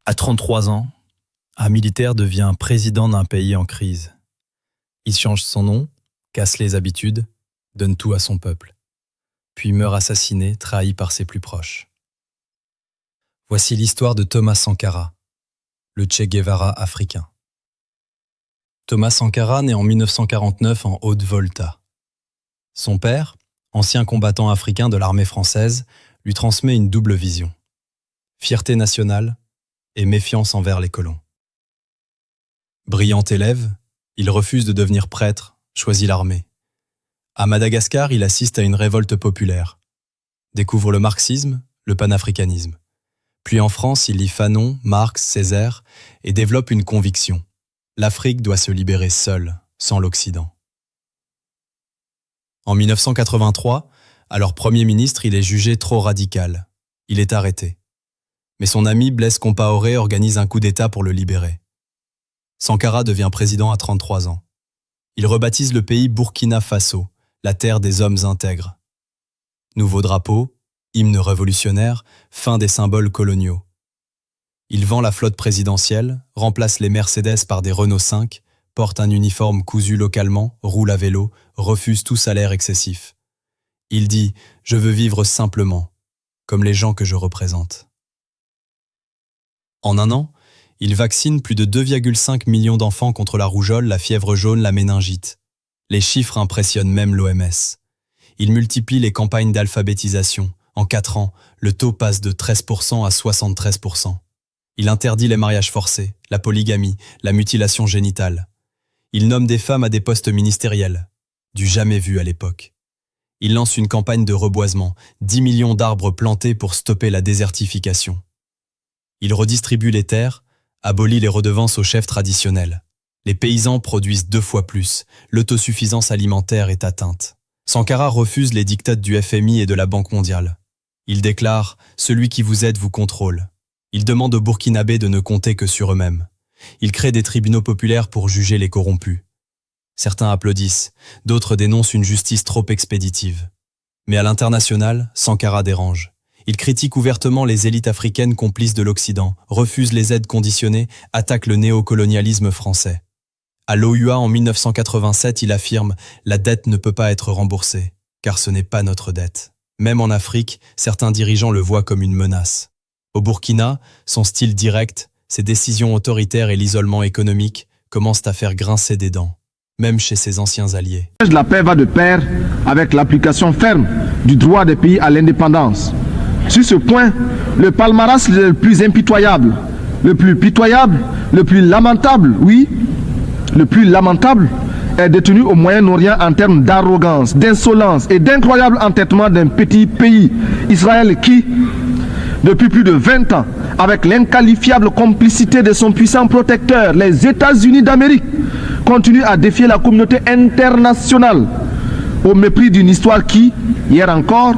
À 33 ans, un militaire devient président d'un pays en crise. Il change son nom, casse les habitudes, donne tout à son peuple, puis meurt assassiné, trahi par ses plus proches. Voici l'histoire de Thomas Sankara, le Che Guevara africain. Thomas Sankara naît en 1949 en Haute-Volta. Son père, ancien combattant africain de l'armée française, lui transmet une double vision. Fierté nationale et méfiance envers les colons. Brillant élève, il refuse de devenir prêtre, choisit l'armée. À Madagascar, il assiste à une révolte populaire. Découvre le marxisme, le panafricanisme. Puis en France, il lit Fanon, Marx, Césaire et développe une conviction. L'Afrique doit se libérer seule, sans l'Occident. En 1983, alors Premier ministre, il est jugé trop radical. Il est arrêté. Mais son ami Blaise Compaoré organise un coup d'État pour le libérer. Sankara devient président à 33 ans. Il rebaptise le pays Burkina Faso, la terre des hommes intègres. Nouveau drapeau, hymne révolutionnaire, fin des symboles coloniaux. Il vend la flotte présidentielle, remplace les Mercedes par des Renault 5, porte un uniforme cousu localement, roule à vélo, refuse tout salaire excessif. Il dit « Je veux vivre simplement, comme les gens que je représente ». En un an, il vaccine plus de 2,5 millions d'enfants contre la rougeole, la fièvre jaune, la méningite. Les chiffres impressionnent même l'OMS. Il multiplie les campagnes d'alphabétisation. En 4 ans, le taux passe de 13% à 73%. Il interdit les mariages forcés, la polygamie, la mutilation génitale. Il nomme des femmes à des postes ministériels, du jamais vu à l'époque. Il lance une campagne de reboisement, 10 millions d'arbres plantés pour stopper la désertification. Il redistribue les terres, abolit les redevances aux chefs traditionnels. Les paysans produisent 2 fois plus, l'autosuffisance alimentaire est atteinte. Sankara refuse les diktats du FMI et de la Banque mondiale. Il déclare « Celui qui vous aide vous contrôle ». Il demande aux Burkinabés de ne compter que sur eux-mêmes. Il crée des tribunaux populaires pour juger les corrompus. Certains applaudissent, d'autres dénoncent une justice trop expéditive. Mais à l'international, Sankara dérange. Il critique ouvertement les élites africaines complices de l'Occident, refuse les aides conditionnées, attaque le néocolonialisme français. À l'OUA en 1987, il affirme « La dette ne peut pas être remboursée, car ce n'est pas notre dette ». Même en Afrique, certains dirigeants le voient comme une menace. Au Burkina, son style direct, ses décisions autoritaires et l'isolement économique commencent à faire grincer des dents, même chez ses anciens alliés. La paix va de pair avec l'application ferme du droit des pays à l'indépendance. Sur ce point, le palmarès le plus impitoyable, le plus pitoyable, le plus lamentable, oui, le plus lamentable, est détenu au Moyen-Orient en termes d'arrogance, d'insolence et d'incroyable entêtement d'un petit pays, Israël, qui, depuis plus de 20 ans, avec l'inqualifiable complicité de son puissant protecteur, les États-Unis d'Amérique, continue à défier la communauté internationale au mépris d'une histoire qui, hier encore,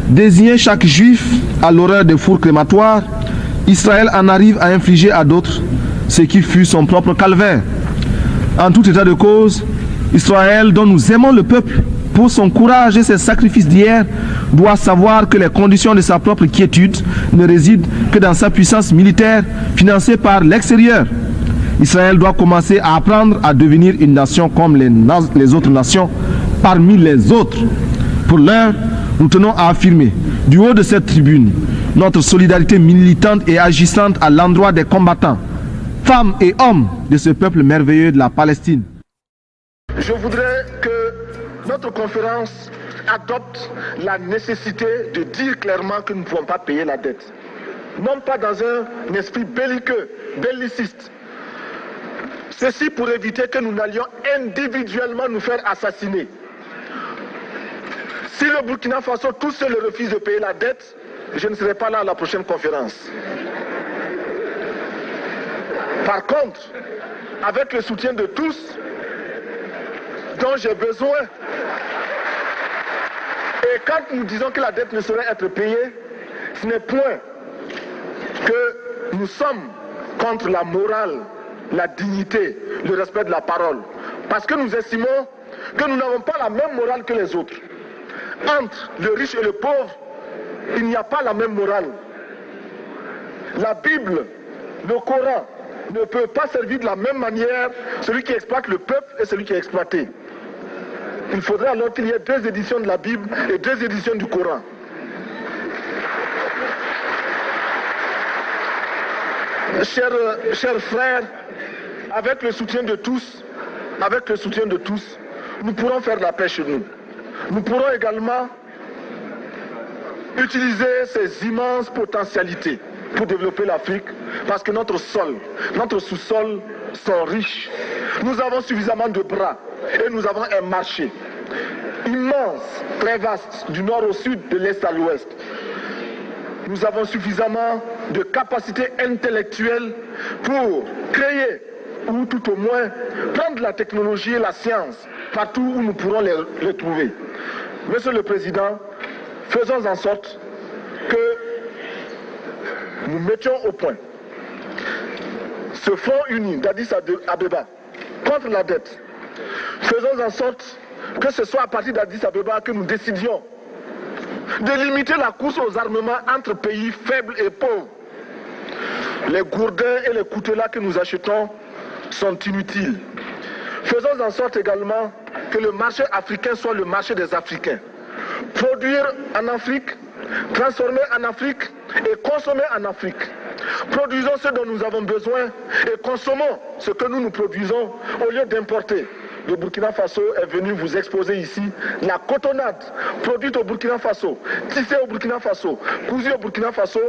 désignait chaque juif à l'horreur des fours crématoires. Israël en arrive à infliger à d'autres ce qui fut son propre calvaire. En tout état de cause, Israël, dont nous aimons le peuple pour son courage et ses sacrifices d'hier, doit savoir que les conditions de sa propre quiétude ne résident que dans sa puissance militaire financée par l'extérieur. Israël doit commencer à apprendre à devenir une nation comme les autres nations, parmi les autres. Pour l'heure, nous tenons à affirmer, du haut de cette tribune, notre solidarité militante et agissante à l'endroit des combattants, femmes et hommes de ce peuple merveilleux de la Palestine. Je voudrais que notre conférence adopte la nécessité de dire clairement que nous ne pouvons pas payer la dette. Non pas dans un esprit belliqueux, belliciste. Ceci pour éviter que nous n'allions individuellement nous faire assassiner. Si le Burkina Faso tout seul refuse de payer la dette, je ne serai pas là à la prochaine conférence. Par contre, avec le soutien de tous, dont j'ai besoin, et quand nous disons que la dette ne saurait être payée, ce n'est point que nous sommes contre la morale, la dignité, le respect de la parole. Parce que nous estimons que nous n'avons pas la même morale que les autres. Entre le riche et le pauvre, il n'y a pas la même morale. La Bible, le Coran, ne peut pas servir de la même manière celui qui exploite le peuple et celui qui est exploité. Il faudrait alors qu'il y ait 2 éditions de la Bible et 2 éditions du Coran. Chers frères, avec le soutien de tous, nous pourrons faire la paix chez nous. Nous pourrons également utiliser ces immenses potentialités pour développer l'Afrique, parce que notre sol, notre sous-sol sont riches. Nous avons suffisamment de bras et nous avons un marché immense, très vaste, du nord au sud, de l'est à l'ouest. Nous avons suffisamment de capacités intellectuelles pour créer, ou tout au moins prendre la technologie et la science partout où nous pourrons les trouver. Monsieur le Président, faisons en sorte que nous mettions au point ce front uni d'Addis Abeba contre la dette. Faisons en sorte que ce soit à partir d'Addis Abeba que nous décidions de limiter la course aux armements entre pays faibles et pauvres. Les gourdins et les coutelas que nous achetons sont inutiles. Faisons en sorte également que le marché africain soit le marché des Africains. Produire en Afrique, transformer en Afrique et consommer en Afrique. Produisons ce dont nous avons besoin et consommons ce que nous produisons au lieu d'importer. Le Burkina Faso est venu vous exposer ici la cotonnade produite au Burkina Faso, tissée au Burkina Faso, cousue au Burkina Faso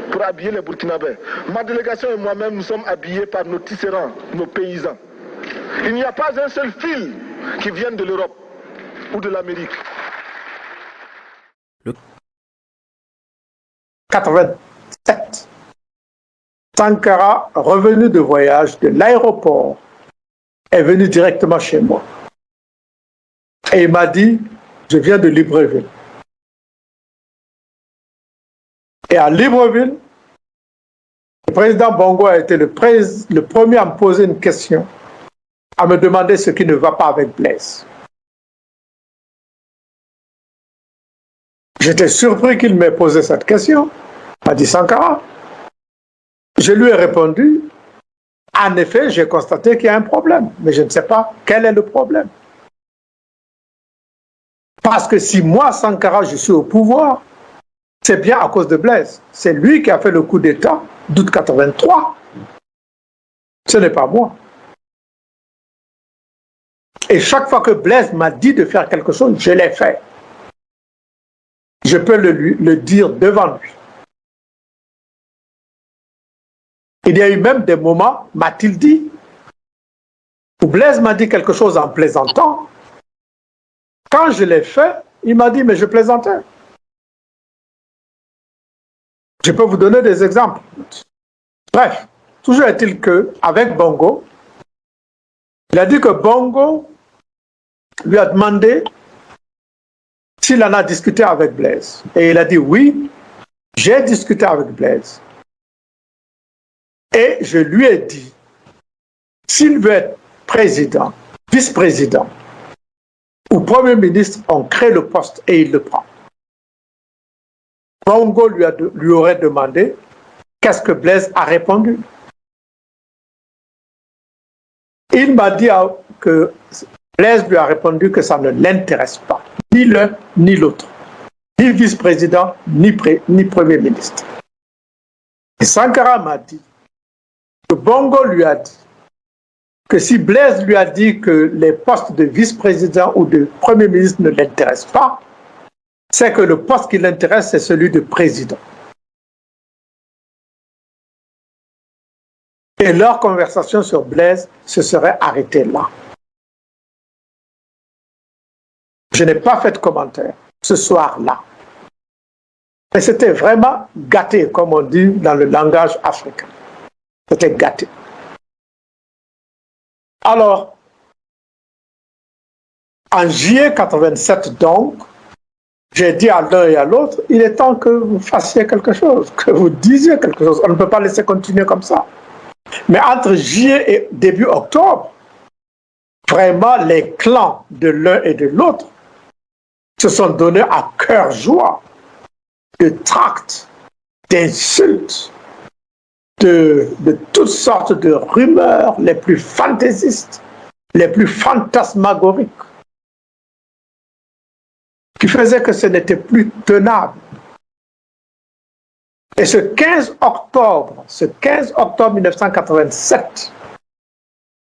pour habiller les Burkinabés. Ma délégation et moi-même, nous sommes habillés par nos tisserands, nos paysans. Il n'y a pas un seul fil qui vienne de l'Europe ou de l'Amérique. 87. Sankara, revenu de voyage de l'aéroport, est venu directement chez moi. Et il m'a dit, je viens de Libreville. Et à Libreville, le président Bongo a été le premier à me poser une question, à me demander ce qui ne va pas avec Blaise. J'étais surpris qu'il m'ait posé cette question. Il m'a dit Sankara. Je lui ai répondu, en effet, j'ai constaté qu'il y a un problème, mais je ne sais pas quel est le problème. Parce que si moi, Sankara, je suis au pouvoir, c'est bien à cause de Blaise. C'est lui qui a fait le coup d'État d'août 83. Ce n'est pas moi. Et chaque fois que Blaise m'a dit de faire quelque chose, je l'ai fait. Je peux le dire devant lui. Il y a eu même des moments, m'a-t-il dit, où Blaise m'a dit quelque chose en plaisantant. Quand je l'ai fait, il m'a dit, mais je plaisantais. Je peux vous donner des exemples. Bref, toujours est-il qu'avec Bongo, il a dit que Bongo lui a demandé s'il en a discuté avec Blaise. Et il a dit, oui, j'ai discuté avec Blaise. Et je lui ai dit, s'il veut être président, vice-président ou premier ministre, on crée le poste et il le prend. Bongo lui aurait demandé qu'est-ce que Blaise a répondu. Il m'a dit que Blaise lui a répondu que ça ne l'intéresse pas, ni l'un ni l'autre, ni vice-président, ni premier ministre. Et Sankara m'a dit que Bongo lui a dit que si Blaise lui a dit que les postes de vice-président ou de premier ministre ne l'intéressent pas, c'est que le poste qui l'intéresse, c'est celui de président. Et leur conversation sur Blaise se serait arrêtée là. Je n'ai pas fait de commentaire ce soir-là. Mais c'était vraiment gâté, comme on dit dans le langage africain. C'était gâté. Alors, en juillet 87 donc, j'ai dit à l'un et à l'autre, il est temps que vous fassiez quelque chose, que vous disiez quelque chose. On ne peut pas laisser continuer comme ça. Mais entre juillet et début octobre, vraiment les clans de l'un et de l'autre se sont donnés à cœur joie de tracts, d'insultes, de toutes sortes de rumeurs les plus fantaisistes, les plus fantasmagoriques, qui faisaient que ce n'était plus tenable. Et ce 15 octobre 1987,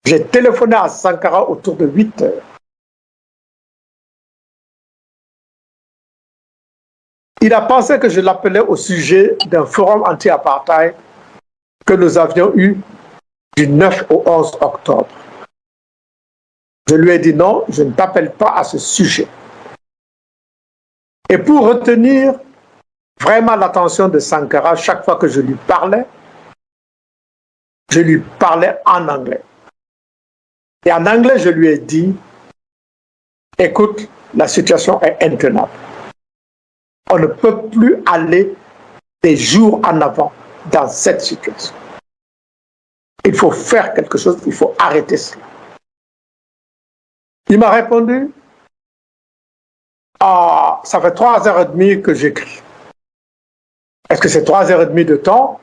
j'ai téléphoné à Sankara autour de 8 heures. Il a pensé que je l'appelais au sujet d'un forum anti-apartheid que nous avions eu du 9 au 11 octobre. Je lui ai dit non, je ne t'appelle pas à ce sujet. Et pour retenir vraiment l'attention de Sankara, chaque fois que je lui parlais en anglais. Et en anglais, je lui ai dit, écoute, la situation est intenable. On ne peut plus aller des jours en avant dans cette situation. Il faut faire quelque chose, il faut arrêter cela. Il m'a répondu, ça fait 3h30 que j'écris. Est-ce que c'est 3h30 de temps?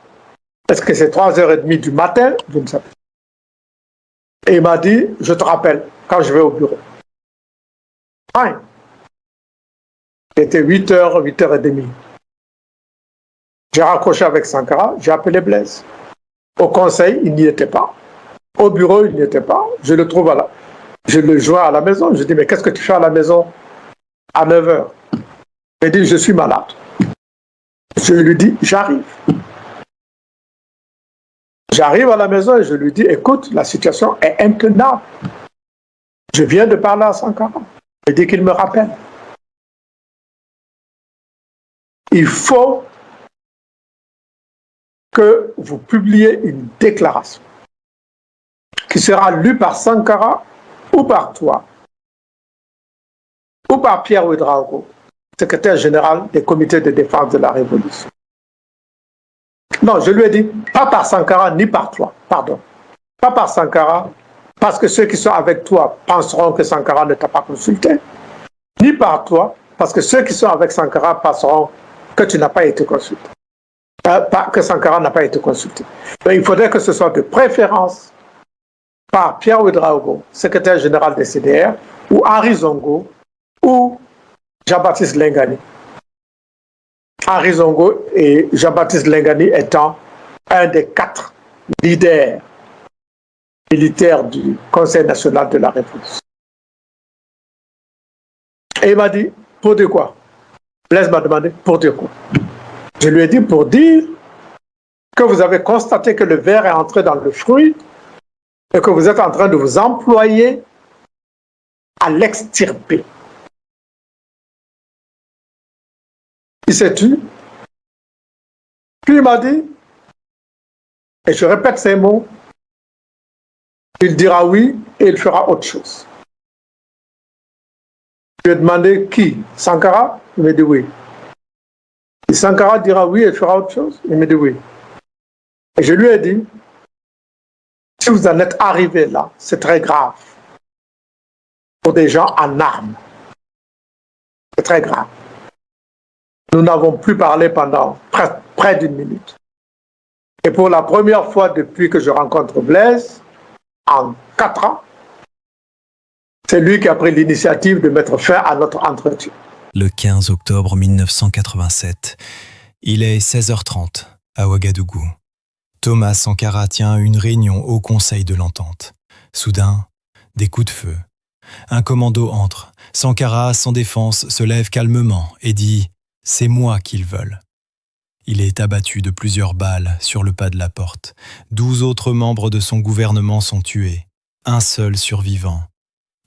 Est-ce que c'est 3h30 du matin? Je ne sais pas. Et il m'a dit, je te rappelle quand je vais au bureau. Fine. C'était 8h, 8h30. J'ai raccroché avec Sankara, j'ai appelé Blaise. Au conseil, il n'y était pas. Au bureau, il n'y était pas. Je le trouve je le joins à la maison. Je dis, mais qu'est-ce que tu fais à la maison à 9h? Il dit, je suis malade. Je lui dis, j'arrive. J'arrive à la maison et je lui dis, écoute, la situation est intenable. Je viens de parler à Sankara. Il dit qu'il me rappelle. Il faut que vous publiez une déclaration qui sera lue par Sankara ou par toi, ou par Pierre Ouédraogo, secrétaire général des comités de défense de la Révolution. Non, je lui ai dit, pas par Sankara ni par toi, pardon. Pas par Sankara, parce que ceux qui sont avec toi penseront que Sankara ne t'a pas consulté, ni par toi, parce que ceux qui sont avec Sankara penseront que tu n'as pas été consulté. Que Sankara n'a pas été consulté. Mais il faudrait que ce soit de préférence par Pierre Ouédraogo, secrétaire général des CDR, ou Henri Zongo, ou Jean-Baptiste Lengani. Henri Zongo et Jean-Baptiste Lengani étant un des 4 leaders militaires du Conseil national de la Révolution. Et il m'a dit, pour dire quoi? Blaise m'a demandé, pour dire quoi? Je lui ai dit, pour dire que vous avez constaté que le ver est entré dans le fruit et que vous êtes en train de vous employer à l'extirper. Il s'est tu. Puis il m'a dit, et je répète ces mots, il dira oui et il fera autre chose. Je lui ai demandé qui? Sankara? Il m'a dit oui. Et Sankara dira oui et il fera autre chose? Il m'a dit oui. Et je lui ai dit, si vous en êtes arrivé là, c'est très grave. Pour des gens en armes. C'est très grave. Nous n'avons plus parlé pendant près d'une minute. Et pour la première fois depuis que je rencontre Blaise, en 4 ans, c'est lui qui a pris l'initiative de mettre fin à notre entretien. Le 15 octobre 1987, il est 16h30 à Ouagadougou. Thomas Sankara tient une réunion au Conseil de l'Entente. Soudain, des coups de feu. Un commando entre. Sankara, sans défense, se lève calmement et dit « C'est moi qu'ils veulent ». Il est abattu de plusieurs balles sur le pas de la porte. 12 autres membres de son gouvernement sont tués. Un seul survivant,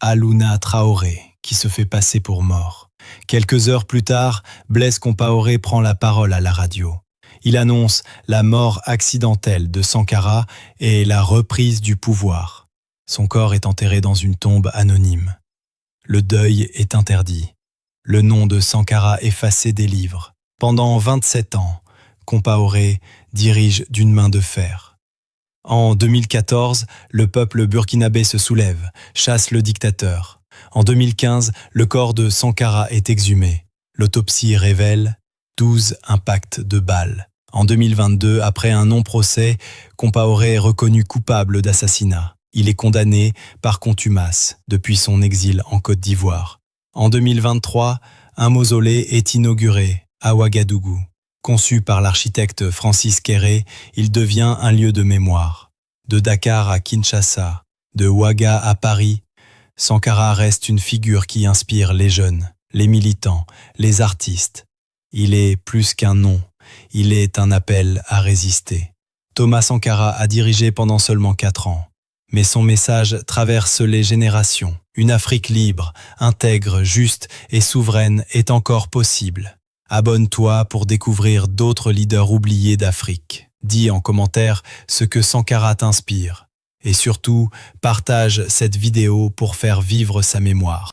Alouna Traoré, qui se fait passer pour mort. Quelques heures plus tard, Blaise Compaoré prend la parole à la radio. Il annonce la mort accidentelle de Sankara et la reprise du pouvoir. Son corps est enterré dans une tombe anonyme. Le deuil est interdit. Le nom de Sankara effacé des livres. Pendant 27 ans, Compaoré dirige d'une main de fer. En 2014, le peuple burkinabé se soulève, chasse le dictateur. En 2015, le corps de Sankara est exhumé. L'autopsie révèle 12 impacts de balles. En 2022, après un non-procès, Compaoré est reconnu coupable d'assassinat. Il est condamné par contumace depuis son exil en Côte d'Ivoire. En 2023, un mausolée est inauguré à Ouagadougou. Conçu par l'architecte Francis Kéré, il devient un lieu de mémoire. De Dakar à Kinshasa, de Ouaga à Paris, Sankara reste une figure qui inspire les jeunes, les militants, les artistes. Il est plus qu'un nom, il est un appel à résister. Thomas Sankara a dirigé pendant seulement 4 ans. Mais son message traverse les générations. Une Afrique libre, intègre, juste et souveraine est encore possible. Abonne-toi pour découvrir d'autres leaders oubliés d'Afrique. Dis en commentaire ce que Sankara t'inspire. Et surtout, partage cette vidéo pour faire vivre sa mémoire.